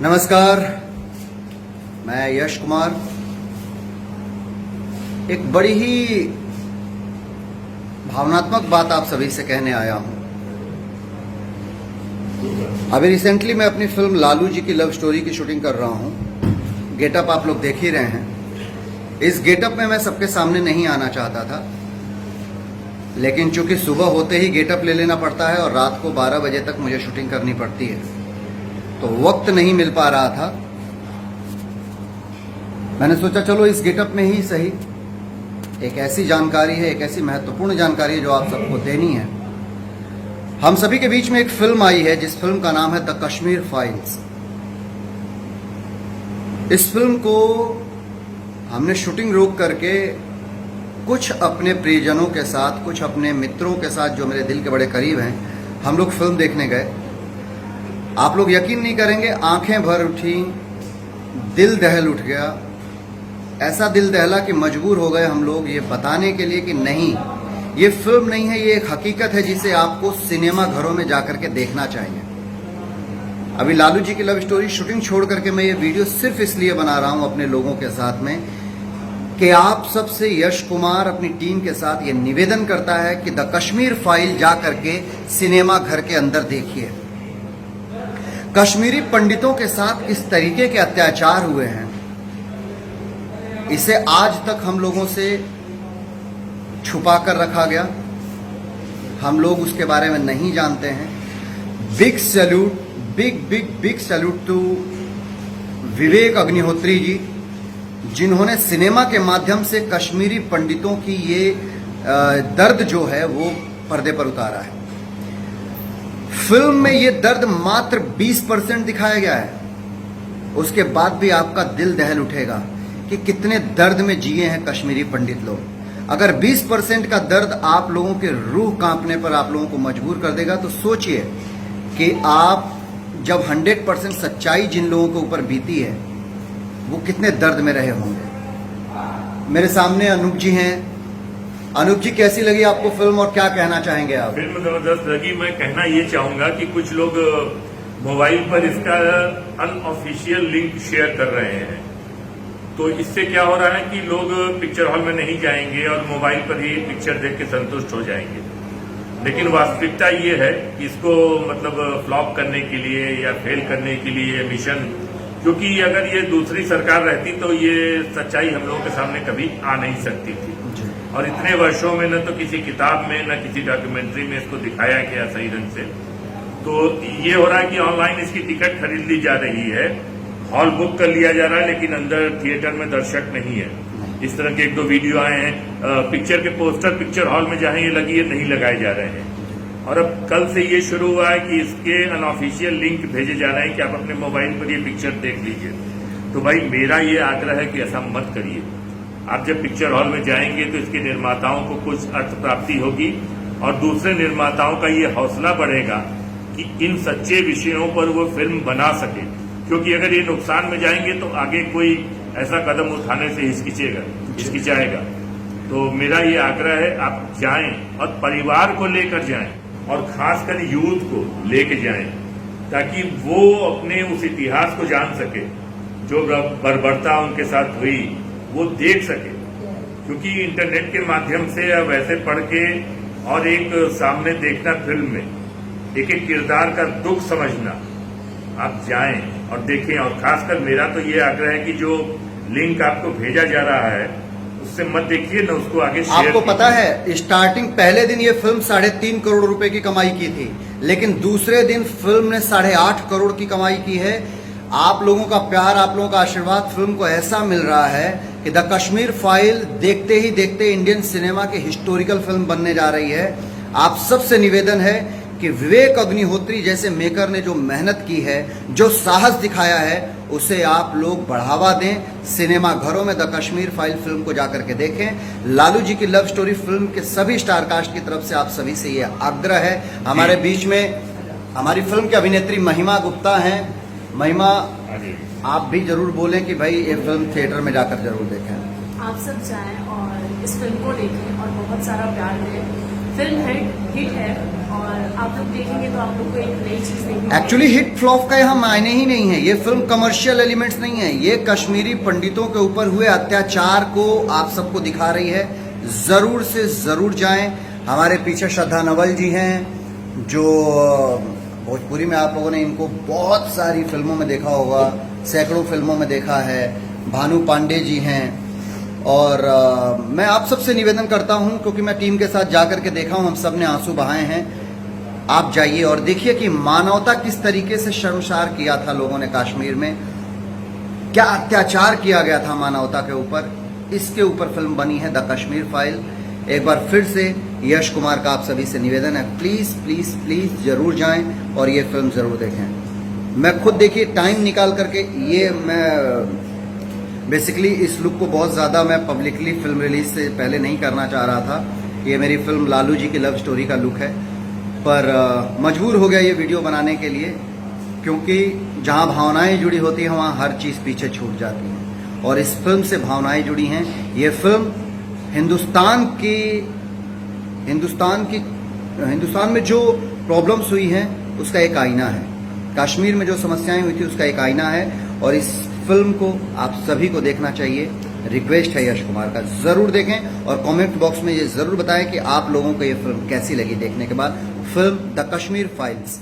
नमस्कार, मैं यश कुमार एक बड़ी ही भावनात्मक बात आप सभी से कहने आया हूं। अभी रिसेंटली मैं अपनी फिल्म लालू जी की लव स्टोरी की शूटिंग कर रहा हूं। गेटअप आप लोग देख ही रहे हैं। इस गेटअप में मैं सबके सामने नहीं आना चाहता था, लेकिन चूंकि सुबह होते ही गेटअप ले लेना पड़ता है और रात को 12 बजे तक मुझे शूटिंग करनी पड़ती है, तो वक्त नहीं मिल पा रहा था। मैंने सोचा चलो इस गेटअप में ही सही, एक ऐसी जानकारी है, एक ऐसी महत्वपूर्ण जानकारी है जो आप सबको देनी है। हम सभी के बीच में एक फिल्म आई है जिस फिल्म का नाम है द कश्मीर फाइल्स। इस फिल्म को हमने शूटिंग रोक करके कुछ अपने प्रियजनों के साथ, कुछ अपने मित्रों के साथ जो मेरे दिल के बड़े करीब हैं, हम लोग फिल्म देखने गए। आप लोग यकीन नहीं करेंगे, आंखें भर उठी, दिल दहल उठ गया। ऐसा दिल दहला कि मजबूर हो गए हम लोग ये बताने के लिए कि नहीं, ये फिल्म नहीं है, ये एक हकीकत है जिसे आपको सिनेमा घरों में जाकर के देखना चाहिए। अभी लालू जी की लव स्टोरी शूटिंग छोड़ करके मैं ये वीडियो सिर्फ इसलिए बना रहा हूं अपने लोगों के साथ में कि आप सबसे यश कुमार अपनी टीम के साथ ये निवेदन करता है कि द कश्मीर फाइल जा करके सिनेमा घर के अंदर देखिए। कश्मीरी पंडितों के साथ किस तरीके के अत्याचार हुए हैं, इसे आज तक हम लोगों से छुपा कर रखा गया। हम लोग उसके बारे में नहीं जानते हैं। Big salute, big salute to Vivek Agnihotri ji, जिन्होंने सिनेमा के माध्यम से कश्मीरी पंडितों की ये दर्द जो है वो पर्दे पर उतारा है। फिल्म में ये दर्द मात्र 20% दिखाया गया है। उसके बाद भी आपका दिल दहल उठेगा कि कितने दर्द में जिए हैं कश्मीरी पंडित लोग। अगर 20% का दर्द आप लोगों के रूह कांपने पर आप लोगों को मजबूर कर देगा, तो सोचिए कि आप जब 100% सच्चाई जिन लोगों के ऊपर बीती है वो कितने दर्द में रहे होंगे। मेरे सामने अनूप जी हैं। अनूप जी, कैसी लगी आपको फिल्म और क्या कहना चाहेंगे आप? फिल्म जबरदस्त लगी। मैं कहना ये चाहूंगा कि कुछ लोग मोबाइल पर इसका अनऑफिशियल लिंक शेयर कर रहे हैं, तो इससे क्या हो रहा है कि लोग पिक्चर हॉल में नहीं जाएंगे और मोबाइल पर ही पिक्चर देख के संतुष्ट हो जाएंगे। लेकिन वास्तविकता ये है कि इसको मतलब फ्लॉप करने के लिए या फेल करने के लिए ये मिशन, क्योंकि अगर ये दूसरी सरकार रहती तो ये सच्चाई हम लोगों के सामने कभी आ नहीं सकती थी। और इतने वर्षों में न तो किसी किताब में न किसी डॉक्यूमेंट्री में इसको दिखाया गया सही ढंग से। तो ये हो रहा है कि ऑनलाइन इसकी टिकट खरीद ली जा रही है, हॉल बुक कर लिया जा रहा है, लेकिन अंदर थिएटर में दर्शक नहीं है। इस तरह के 1-2 वीडियो आए हैं। पिक्चर के पोस्टर पिक्चर हॉल में जहां ये लगी है नहीं लगाए जा रहे हैं। और अब कल से ये शुरू हुआ है कि इसके अनऑफिशियल लिंक भेजे जा रहे हैं कि आप अपने मोबाइल पर ये पिक्चर देख लीजिए। तो भाई मेरा ये आग्रह है कि ऐसा मत करिए। आप जब पिक्चर हॉल में जाएंगे तो इसके निर्माताओं को कुछ अर्थ प्राप्ति होगी और दूसरे निर्माताओं का ये हौसला बढ़ेगा कि इन सच्चे विषयों पर वो फिल्म बना सके। क्योंकि अगर ये नुकसान में जाएंगे तो आगे कोई ऐसा कदम उठाने से हिचकिचाएगा। तो मेरा ये आग्रह है, आप जाएं और परिवार को लेकर जाएं और खासकर यूथ को लेकर जाएं, ताकि वो अपने उस इतिहास को जान सके जो बर्बरता उनके साथ हुई, वो देख सके। क्योंकि इंटरनेट के माध्यम से अब ऐसे पढ़ के और एक सामने देखना फिल्म में एक एक किरदार का दुख समझना, आप जाएं और देखें। और खासकर मेरा तो ये आग्रह है कि जो लिंक आपको भेजा जा रहा है उससे मत देखिए, न उसको आगे शेयर। आपको पता है, स्टार्टिंग पहले दिन ये फिल्म 3.5 करोड़ रुपए की कमाई की थी, लेकिन दूसरे दिन फिल्म ने 8.5 करोड़ की कमाई की है। आप लोगों का प्यार, आप लोगों का आशीर्वाद फिल्म को ऐसा मिल रहा है कि द कश्मीर फाइल देखते ही देखते इंडियन सिनेमा की हिस्टोरिकल फिल्म बनने जा रही है। आप सबसे निवेदन है कि विवेक अग्निहोत्री जैसे मेकर ने जो मेहनत की है, जो साहस दिखाया है, उसे आप लोग बढ़ावा दें। सिनेमा घरों में द कश्मीर फाइल फिल्म को जाकर के देखें। लालू जी की लव स्टोरी फिल्म के सभी स्टारकास्ट की तरफ से आप सभी से ये आग्रह है। हमारे बीच में हमारी फिल्म की अभिनेत्री महिमा गुप्ता हैं। महिमा, आप भी जरूर बोलें कि भाई ये फिल्म थिएटर में जाकर जरूर देखें। आप सब जाएं और इस फिल्म को देखें और बहुत सारा प्यार दें। फिल्म हिट है और आप लोग देखेंगे तो आप लोग को एक नई चीज देखने एक्चुअली हिट फ्लॉप का यहाँ मायने ही नहीं है। ये फिल्म कमर्शियल एलिमेंट्स नहीं है, ये कश्मीरी पंडितों के ऊपर हुए अत्याचार को आप सबको दिखा रही है। जरूर से जरूर जाएं। हमारे पीछे श्रद्धा नवल जी हैं जो भोजपुरी में आप लोगों ने इनको बहुत सारी फिल्मों में देखा होगा, सैकड़ों फिल्मों में देखा है। भानु पांडे जी हैं और मैं आप सबसे निवेदन करता हूं, क्योंकि मैं टीम के साथ जाकर के देखा हूं, हम सब ने आंसू बहाए हैं। आप जाइए और देखिए कि मानवता किस तरीके से शर्मसार किया था लोगों ने कश्मीर में, क्या अत्याचार किया गया था मानवता के ऊपर। इसके ऊपर फिल्म बनी है द कश्मीर फाइल। एक बार फिर से यश कुमार का आप सभी से निवेदन है, प्लीज प्लीज प्लीज जरूर जाएं और ये फिल्म जरूर देखें। मैं खुद देखिए टाइम निकाल करके, ये मैं बेसिकली इस लुक को बहुत ज़्यादा मैं पब्लिकली फिल्म रिलीज से पहले नहीं करना चाह रहा था। ये मेरी फिल्म लालू जी की लव स्टोरी का लुक है, पर मजबूर हो गया ये वीडियो बनाने के लिए, क्योंकि जहाँ भावनाएं जुड़ी होती हैं वहाँ हर चीज़ पीछे छूट जाती है। और इस फिल्म से भावनाएं जुड़ी हैं। ये फिल्म हिंदुस्तान में जो प्रॉब्लम्स हुई हैं उसका एक आईना है, कश्मीर में जो समस्याएं हुई थी उसका एक आईना है। और इस फिल्म को आप सभी को देखना चाहिए। रिक्वेस्ट है यश कुमार का, जरूर देखें और कमेंट बॉक्स में ये जरूर बताएं कि आप लोगों को ये फिल्म कैसी लगी देखने के बाद। Film the Kashmir files.